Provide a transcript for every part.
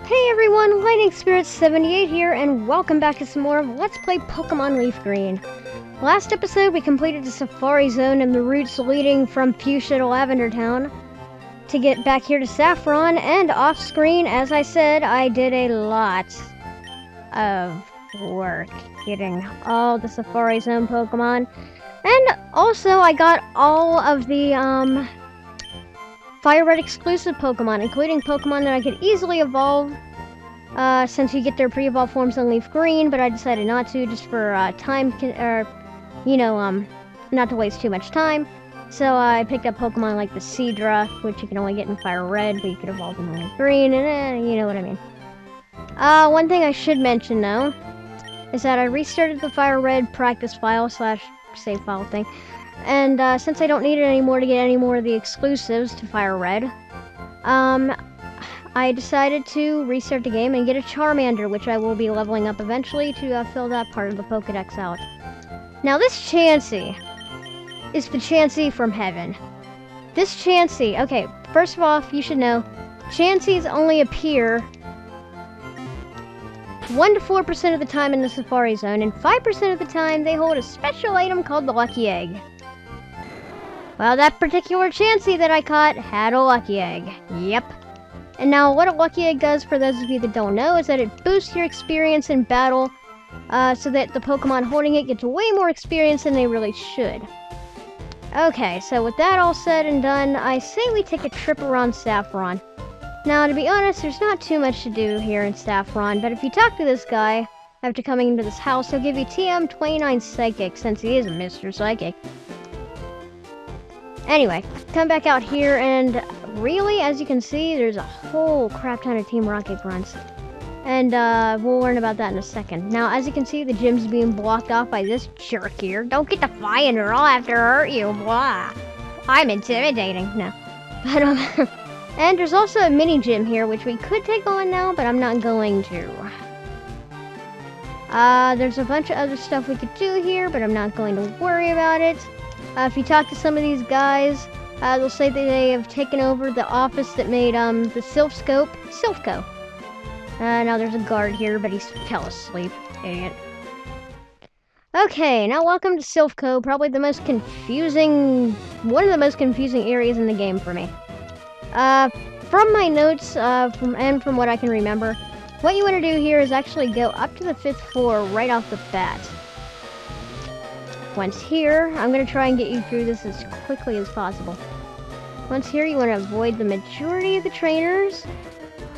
Hey everyone, Lightning Spirit 78 here, and welcome back to some more of Let's Play Pokemon Leaf Green. Last episode, we completed the Safari Zone and the routes leading from Fuchsia to Lavender Town to get back here to Saffron, and off-screen, as I said, I did a lot of work getting all the Safari Zone Pokemon, and also I got all of the, Fire Red exclusive Pokemon, including Pokemon that I could easily evolve, since you get their pre-evolved forms on Leaf Green, but I decided not to, just for, not to waste too much time. So I picked up Pokemon like the Seadra, which you can only get in Fire Red, but you could evolve them in Leaf Green, and you know what I mean. One thing I should mention, though, is that I restarted the Fire Red practice file / save file thing. And since I don't need it anymore to get any more of the exclusives to Fire Red, I decided to restart the game and get a Charmander, which I will be leveling up eventually to fill that part of the Pokedex out. Now this Chansey is the Chansey from heaven. This Chansey, okay, first of all, you should know, Chanseys only appear 1 to 4% of the time in the Safari Zone, and 5% of the time they hold a special item called the Lucky Egg. Well, that particular Chansey that I caught had a Lucky Egg. Yep. And now what a Lucky Egg does, for those of you that don't know, is that it boosts your experience in battle, so that the Pokemon holding it gets way more experience than they really should. Okay, so with that all said and done, I say we take a trip around Saffron. Now, to be honest, there's not too much to do here in Saffron, but if you talk to this guy after coming into this house, he'll give you TM29 Psychic, since he is a Mr. Psychic. Anyway, come back out here, and really, as you can see, there's a whole crap ton of Team Rocket grunts. And we'll learn about that in a second. Now, as you can see, the gym's being blocked off by this jerk here. Don't get to flying or I'll have to hurt you, blah. I'm intimidating. No. But, and there's also a mini gym here, which we could take on now, but I'm not going to. There's a bunch of other stuff we could do here, but I'm not going to worry about it. If you talk to some of these guys, they'll say that they have taken over the office that made the Silphco. Now there's a guard here, but he fell asleep. Idiot. Okay, now welcome to Silphco, probably one of the most confusing areas in the game for me. From my notes, from what I can remember, what you want to do here is actually go up to the 5th floor right off the bat. Once here, I'm going to try and get you through this as quickly as possible. Once here, you want to avoid the majority of the trainers,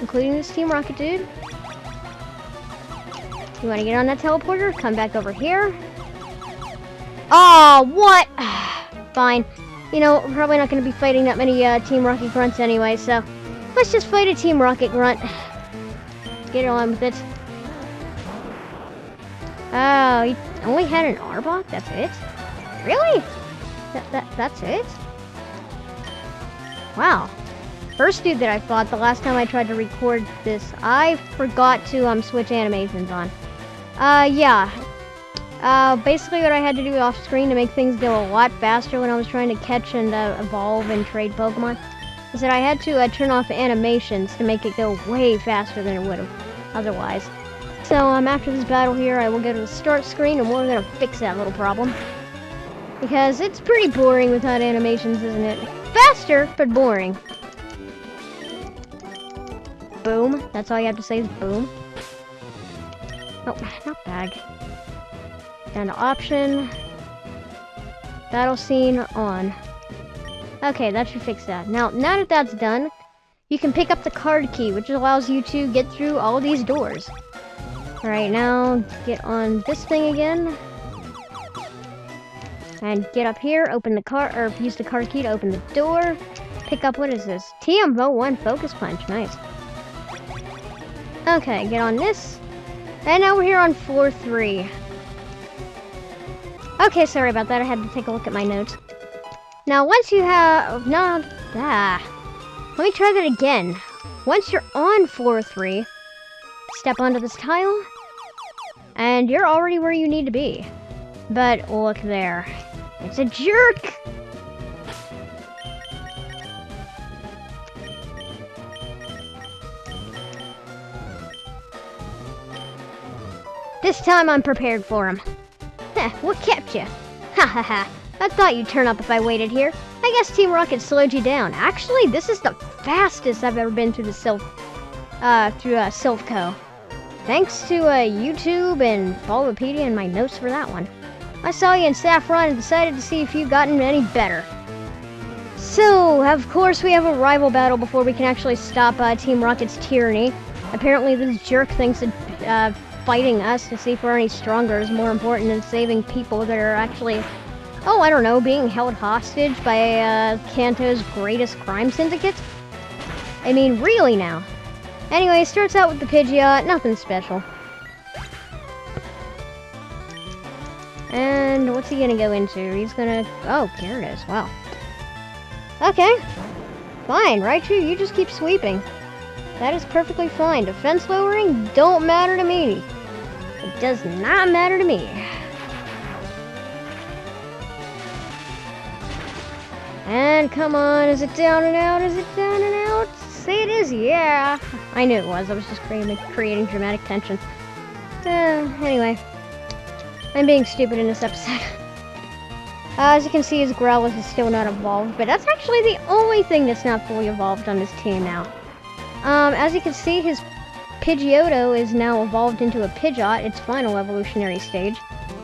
including this Team Rocket dude. You want to get on that teleporter, come back over here. Oh, what? Fine. You know, we're probably not going to be fighting that many Team Rocket grunts anyway, so let's just fight a Team Rocket grunt. Get on with it. Oh, you only had an Arbok? That's it? Really? That's it? Wow. First dude that I fought, the last time I tried to record this, I forgot to switch animations on. Basically what I had to do off screen to make things go a lot faster when I was trying to catch and evolve and trade Pokemon is that I had to turn off animations to make it go way faster than it would have otherwise. So after this battle here, I will go to the start screen and we're gonna fix that little problem. Because it's pretty boring without animations, isn't it? Faster, but boring. Boom. That's all you have to say is boom. Oh, not bag. Down to option. Battle scene on. Okay, that should fix that. Now that that's done, you can pick up the card key, which allows you to get through all these doors. Alright, now get on this thing again. And get up here, open the car, or use the card key to open the door. Pick up, what is this? TM01 Focus Punch, nice. Okay, get on this. And now we're here on floor 3. Okay, sorry about that, I had to take a look at my notes. Now, once you have... Let me try that again. Once you're on floor 3, step onto this tile, and you're already where you need to be. But look there. It's a jerk! This time I'm prepared for him. Heh, what kept you? Ha ha ha. I thought you'd turn up if I waited here. I guess Team Rocket slowed you down. Actually, this is the fastest I've ever been through the Silph Co. Thanks to YouTube and Followpedia and my notes for that one. I saw you in Saffron and decided to see if you've gotten any better. So, of course, we have a rival battle before we can actually stop Team Rocket's tyranny. Apparently, this jerk thinks that fighting us to see if we're any stronger is more important than saving people that are actually, oh, I don't know, being held hostage by Kanto's greatest crime syndicate? I mean, really now. Anyway, starts out with the Pidgeot, nothing special. And what's he gonna go into? He's gonna, oh, Gyarados, wow. Okay, fine, Raichu, you just keep sweeping. That is perfectly fine. Defense lowering don't matter to me. It does not matter to me. And come on, is it down and out? Is it down and out? Say it is, yeah. I knew it was. I was just creating dramatic tension. Anyway, I'm being stupid in this episode. As you can see, his Growlithe is still not evolved, but that's actually the only thing that's not fully evolved on this team now. As you can see, his Pidgeotto is now evolved into a Pidgeot, its final evolutionary stage.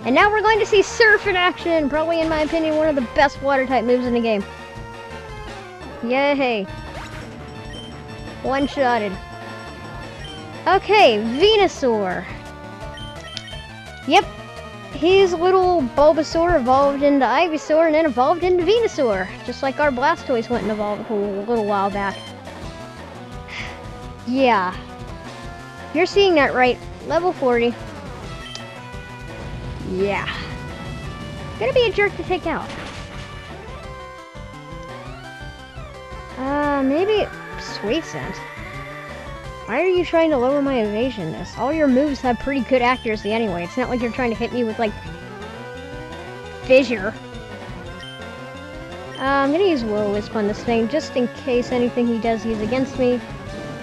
And now we're going to see Surf in action! Probably, in my opinion, one of the best water-type moves in the game. Yay! One-shotted. Okay, Venusaur. Yep, his little Bulbasaur evolved into Ivysaur and then evolved into Venusaur. Just like our Blastoise went and evolved a little while back. Yeah. You're seeing that right. Level 40. Yeah. Gonna be a jerk to take out. Maybe Sweet Scent. Why are you trying to lower my evasionness? All your moves have pretty good accuracy anyway. It's not like you're trying to hit me with, like, Fissure. I'm gonna use Will-O-Wisp on this thing, just in case anything he does use against me.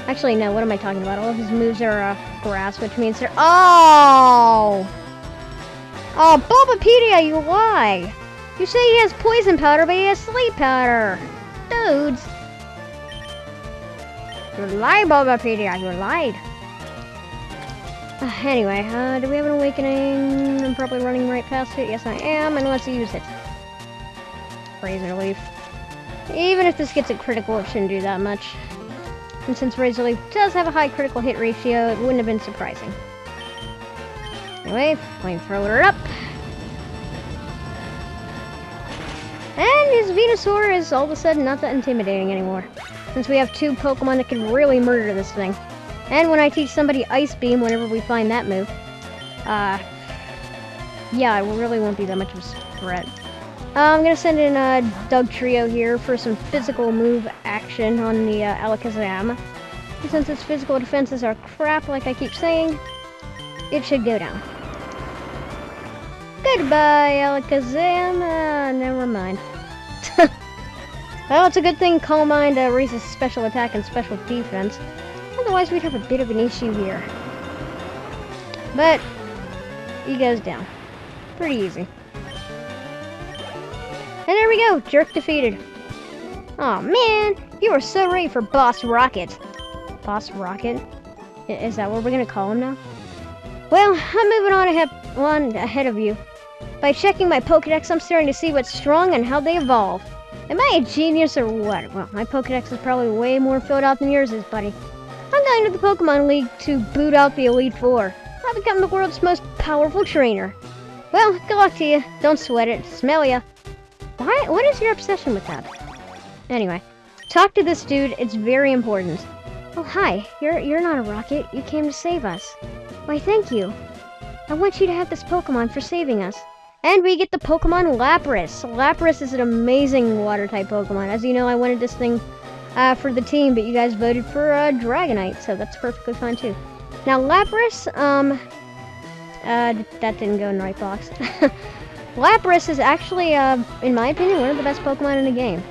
Actually, no, what am I talking about? All of his moves are, grass, which means they're— Oh! Oh, Bulbapedia, you lie! You say he has poison powder, but he has sleep powder! Dudes! You lied, Bulbapedia, you lied! Anyway, do we have an awakening? I'm probably running right past it. Yes, I am, and let's use it. Razor Leaf. Even if this gets a critical, it shouldn't do that much. And since Razor Leaf does have a high critical hit ratio, it wouldn't have been surprising. Anyway, Flamethrower up. And his Venusaur is all of a sudden not that intimidating anymore. Since we have two Pokemon that can really murder this thing. And when I teach somebody Ice Beam whenever we find that move, yeah, it really won't be that much of a threat. I'm gonna send in Doug Trio here for some physical move action on the Alakazam. And since its physical defenses are crap, like I keep saying, it should go down. Goodbye, Alakazam. Never mind. Well, it's a good thing Calm Mind raises special attack and special defense. Otherwise, we'd have a bit of an issue here. But he goes down. Pretty easy. And there we go, jerk defeated. Aw, man, you were so ready for Boss Rocket. Boss Rocket? Is that what we're gonna call him now? Well, I'm moving on ahead of you. By checking my Pokedex, I'm starting to see what's strong and how they evolve. Am I a genius or what? Well, my Pokedex is probably way more filled out than yours is, buddy. I'm going to the Pokemon League to boot out the Elite Four. I'll become the world's most powerful trainer. Well, good luck to you. Don't sweat it. Smell ya. What is your obsession with that? Anyway, talk to this dude. It's very important. Oh, hi. You're not a rocket. You came to save us. Why, thank you. I want you to have this Pokemon for saving us. And we get the Pokemon Lapras. Lapras is an amazing Water-type Pokemon. As you know, I wanted this thing for the team, but you guys voted for Dragonite, so that's perfectly fine too. Now, Lapras, that didn't go in the right box. Lapras is actually, in my opinion, one of the best Pokemon in the game.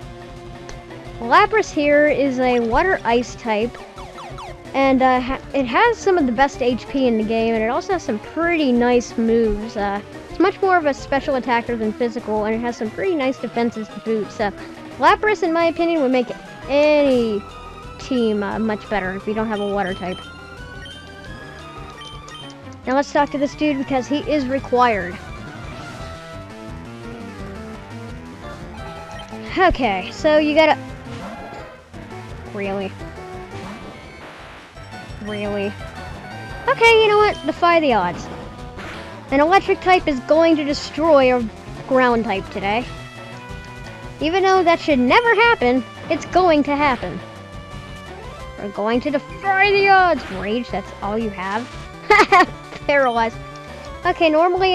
Lapras here is a Water-Ice type, And it has some of the best HP in the game, and it also has some pretty nice moves. It's much more of a special attacker than physical, and it has some pretty nice defenses to boot. So Lapras, in my opinion, would make any team much better if you don't have a water type. Now let's talk to this dude because he is required. Okay, so you gotta... Really? Really? Okay, you know what? Defy the odds. An electric type is going to destroy a ground type today. Even though that should never happen, it's going to happen. We're going to defy the odds. Rage, that's all you have. Paralyzed. Okay, normally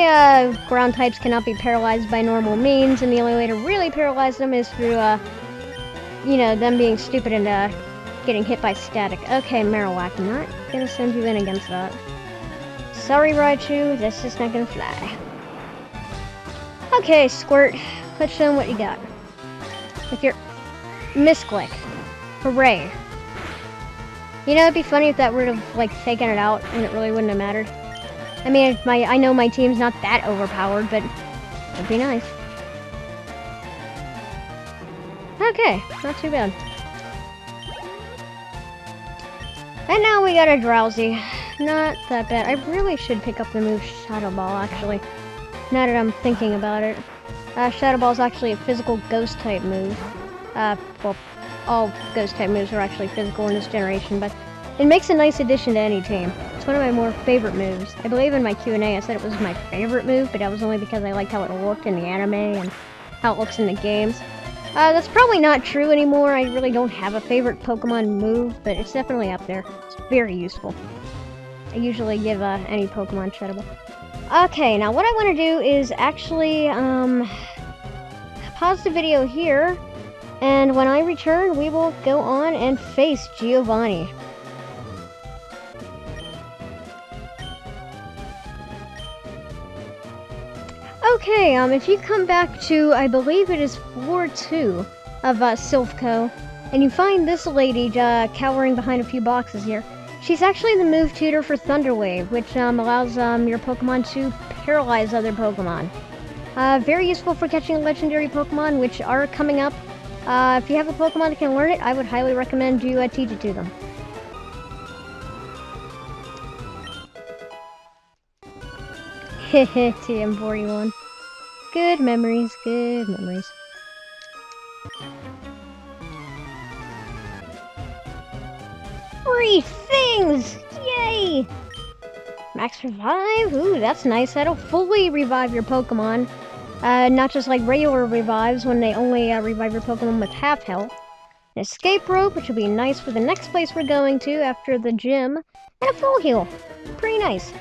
ground types cannot be paralyzed by normal means, and the only way to really paralyze them is through, you know, them being stupid and getting hit by static. Okay, Marowak, I'm not gonna send you in against that. Sorry, Raichu, that's just not gonna fly. Okay, Squirt, let's show them what you got. With your misclick. Hooray. You know, it'd be funny if that were to, like, taken it out and it really wouldn't have mattered. I mean, I know my team's not that overpowered, but it'd be nice. Okay, not too bad. And now we got a Drowsy. Not that bad. I really should pick up the move Shadow Ball, actually. Now that I'm thinking about it. Shadow Ball is actually a physical ghost type move. Well, all ghost type moves are actually physical in this generation, but it makes a nice addition to any team. It's one of my more favorite moves. I believe in my Q&A I said it was my favorite move, but that was only because I liked how it looked in the anime and how it looks in the games. That's probably not true anymore. I really don't have a favorite Pokemon move, but it's definitely up there. It's very useful. I usually give any Pokemon Shadow Ball. Okay, now what I want to do is actually pause the video here, and when I return, we will go on and face Giovanni. Okay, if you come back to, I believe it is floor 2 of Silph Co, and you find this lady cowering behind a few boxes here. She's actually the move tutor for Thunder Wave, which allows your Pokemon to paralyze other Pokemon. Very useful for catching legendary Pokemon, which are coming up. If you have a Pokemon that can learn it, I would highly recommend you teach it to them. Hehe, TM41. Good memories, good memories. Free things! Yay! Max Revive? Ooh, that's nice. That'll fully revive your Pokemon. Not just like regular revives when they only revive your Pokemon with half health. An escape rope, which will be nice for the next place we're going to after the gym. And a full heal. Pretty nice.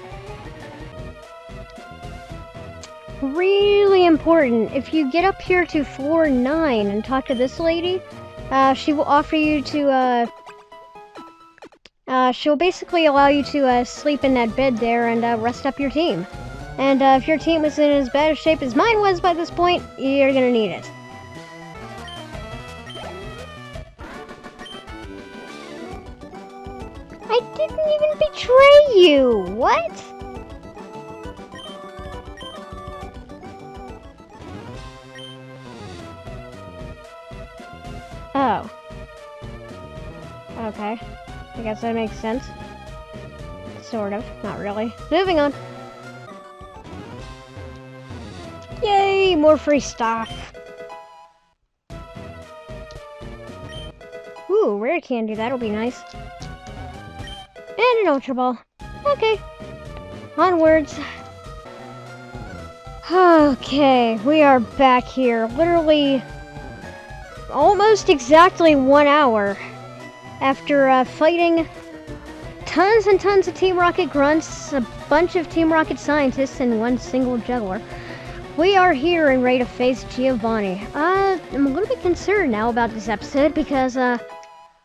Really important, if you get up here to floor 9 and talk to this lady, she will offer you to, she'll basically allow you to sleep in that bed there and rest up your team. And if your team was in as bad a shape as mine was by this point, you're gonna need it. I didn't even betray you! What? Oh. Okay. I guess that makes sense. Sort of. Not really. Moving on. Yay! More free stuff. Ooh, rare candy. That'll be nice. And an Ultra Ball. Okay. Onwards. Okay, we are back here. Literally almost exactly 1 hour after fighting tons and tons of Team Rocket grunts, a bunch of Team Rocket scientists, and one single juggler. We are here and ready to face Giovanni. I'm a little bit concerned now about this episode because at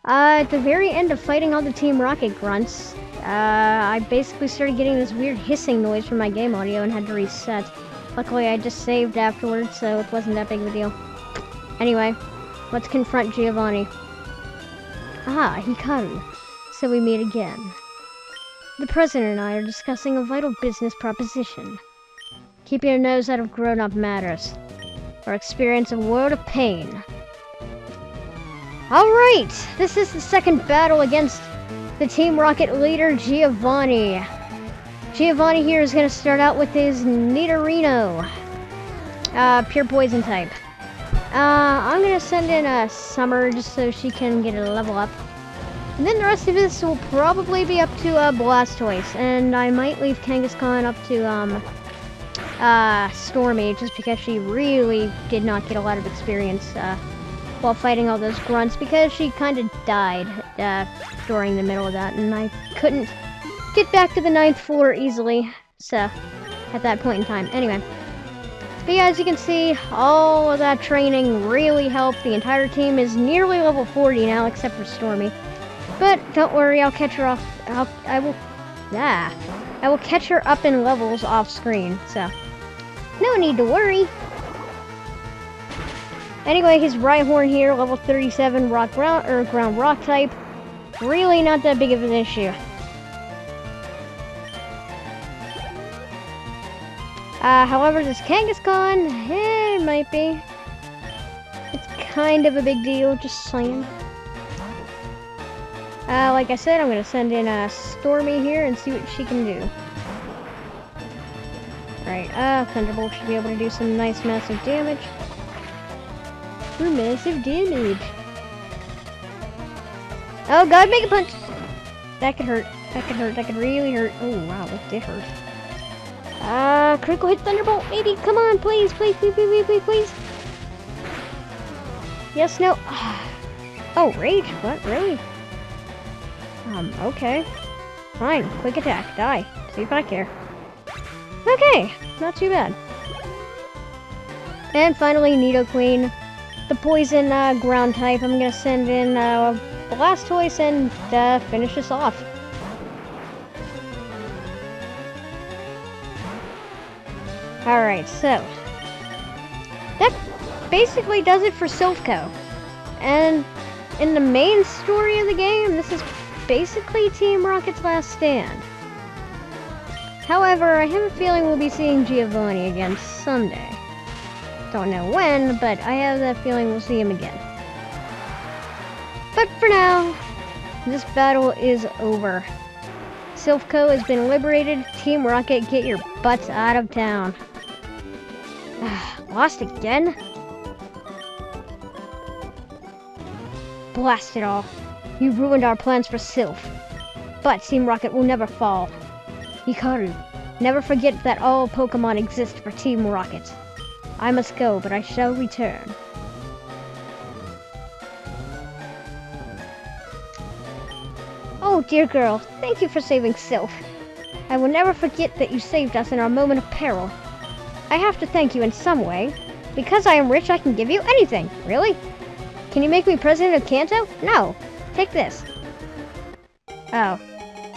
the very end of fighting all the Team Rocket grunts, I basically started getting this weird hissing noise from my game audio and had to reset. Luckily I just saved afterwards, so it wasn't that big of a deal. Anyway, let's confront Giovanni. Ah, Hikaru. so we meet again. The President and I are discussing a vital business proposition. Keep your nose out of grown-up matters, or experience a world of pain. Alright, this is the second battle against the Team Rocket leader, Giovanni. Giovanni here is going to start out with his Nidorino. Pure poison type. I'm going to send in a Summer just so she can get a level up. And then the rest of this will probably be up to Blastoise. And I might leave Kangaskhan up to Stormy just because she really did not get a lot of experience while fighting all those grunts, because she kind of died during the middle of that, and I couldn't get back to the 9th floor easily, so at that point in time. Anyway, but yeah, as you can see, all of that training really helped. The entire team is nearly level 40 now, except for Stormy. But don't worry, I'll catch her off. I will catch her up in levels off screen, so no need to worry. Anyway, his Rhyhorn here, level 37, ground rock type. Really not that big of an issue. However, this Kangaskhan, it might be. It's kind of a big deal, just saying. Like I said, I'm gonna send in Stormy here and see what she can do. Right, Thunderbolt should be able to do some nice massive damage. Massive damage. Oh god, Mega Punch! That could hurt. That could hurt. That could really hurt. Oh wow, that did hurt. Critical hit Thunderbolt, maybe. Come on, please, please, please, please, please, please. Yes, no. Oh, Rage? What? Really? Okay. Fine. Quick attack. Die. See if I care. Okay. Not too bad. And finally, Nidoqueen. The poison ground type. I'm gonna send in Blastoise and finish this off. Alright, so that basically does it for Silph. And in the main story of the game, this is basically Team Rocket's last stand. However, I have a feeling we'll be seeing Giovanni again someday. Don't know when, but I have that feeling we'll see him again. But for now, this battle is over. Silph has been liberated. Team Rocket, get your butts out of town. Lost again? Blast it all. You ruined our plans for Silph. But Team Rocket will never fall. Hikaru, never forget that all Pokemon exist for Team Rocket. I must go, but I shall return. Oh, dear girl, thank you for saving Silph. I will never forget that you saved us in our moment of peril. I have to thank you in some way. Because I am rich, I can give you anything. Really? Can you make me president of Kanto? No. Take this. Oh.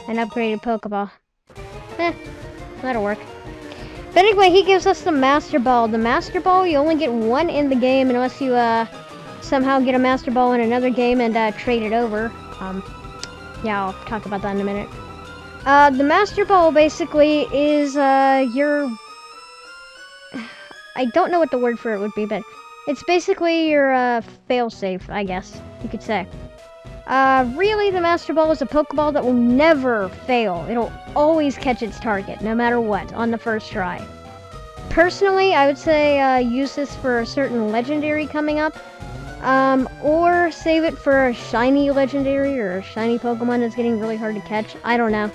An upgraded Pokeball. That'll work. But anyway, he gives us the Master Ball. The Master Ball, you only get one in the game unless you somehow get a Master Ball in another game and trade it over. Yeah, I'll talk about that in a minute. The Master Ball basically is your... I don't know what the word for it would be, but it's basically your fail-safe, I guess you could say. Really, the Master Ball is a Pokeball that will never fail. It'll always catch its target, no matter what, on the first try. Personally, I would say use this for a certain legendary coming up, or save it for a shiny legendary or a shiny Pokemon that's getting really hard to catch. I don't know.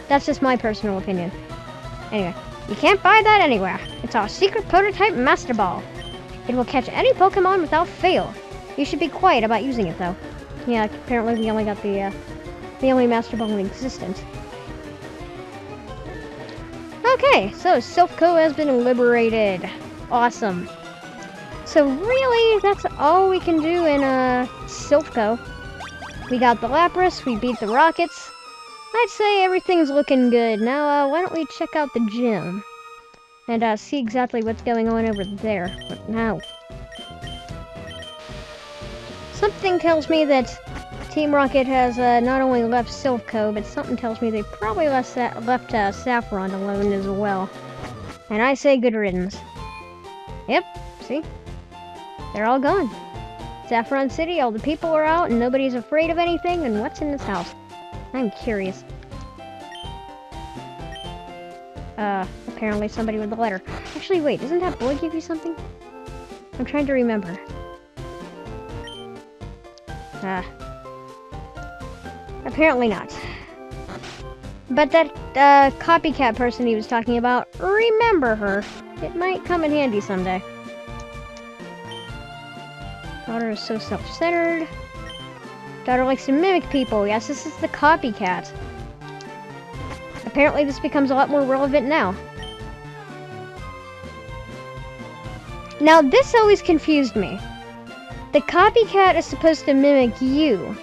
That's just my personal opinion. Anyway, you can't buy that anywhere. It's our secret prototype Master Ball. It will catch any Pokemon without fail. You should be quiet about using it, though. Yeah, apparently we only got the only Master Ball in existence. Okay, so Silph has been liberated. Awesome. So really, that's all we can do in Silph. We got the Lapras, we beat the Rockets. I'd say everything's looking good. Now, why don't we check out the gym and see exactly what's going on over there. But now, something tells me that Team Rocket has not only left Silph Co, but something tells me they probably left Saffron alone as well. And I say good riddance. Yep, see? They're all gone. Saffron City, all the people are out, and nobody's afraid of anything, and what's in this house? I'm curious. Apparently somebody with a letter. Actually, wait, doesn't that boy give you something? I'm trying to remember. Apparently not. But that, copycat person he was talking about, remember her. It might come in handy someday. Daughter is so self-centered. Daughter likes to mimic people. Yes, this is the copycat. Apparently this becomes a lot more relevant now. Now, this always confused me. The copycat is supposed to mimic you.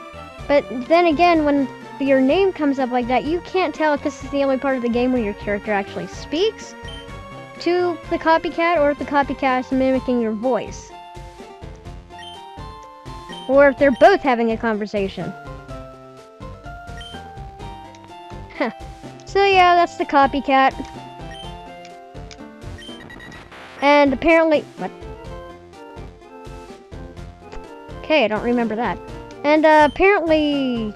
But then again, when your name comes up like that, you can't tell if this is the only part of the game where your character actually speaks to the copycat, or if the copycat is mimicking your voice. Or if they're both having a conversation. Huh. So yeah, that's the copycat. And apparently... What? Okay, I don't remember that. And apparently...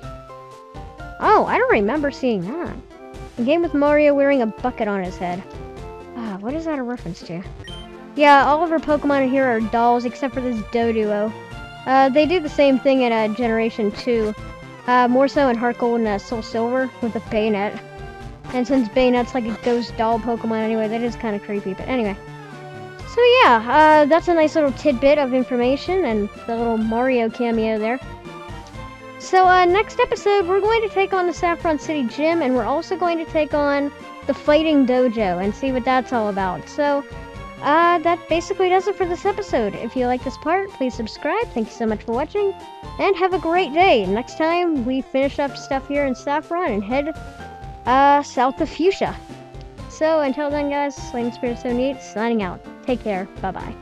Oh, I don't remember seeing that. A game with Mario wearing a bucket on his head. What is that a reference to? Yeah, all of our Pokemon in here are dolls, except for this Doduo. They do the same thing in Generation 2. More so in Heart Gold and Soul Silver with the Bayonet. And since Bayonet's like a ghost doll Pokemon anyway, that is kind of creepy. But anyway. So yeah, that's a nice little tidbit of information and the little Mario cameo there. So next episode, we're going to take on the Saffron City Gym, and we're also going to take on the Fighting Dojo and see what that's all about. So that basically does it for this episode. If you like this part, please subscribe. Thank you so much for watching, and have a great day. Next time, we finish up stuff here in Saffron and head south of Fuchsia. So until then, guys, Slaying Spirit So Neat, signing out. Take care. Bye-bye.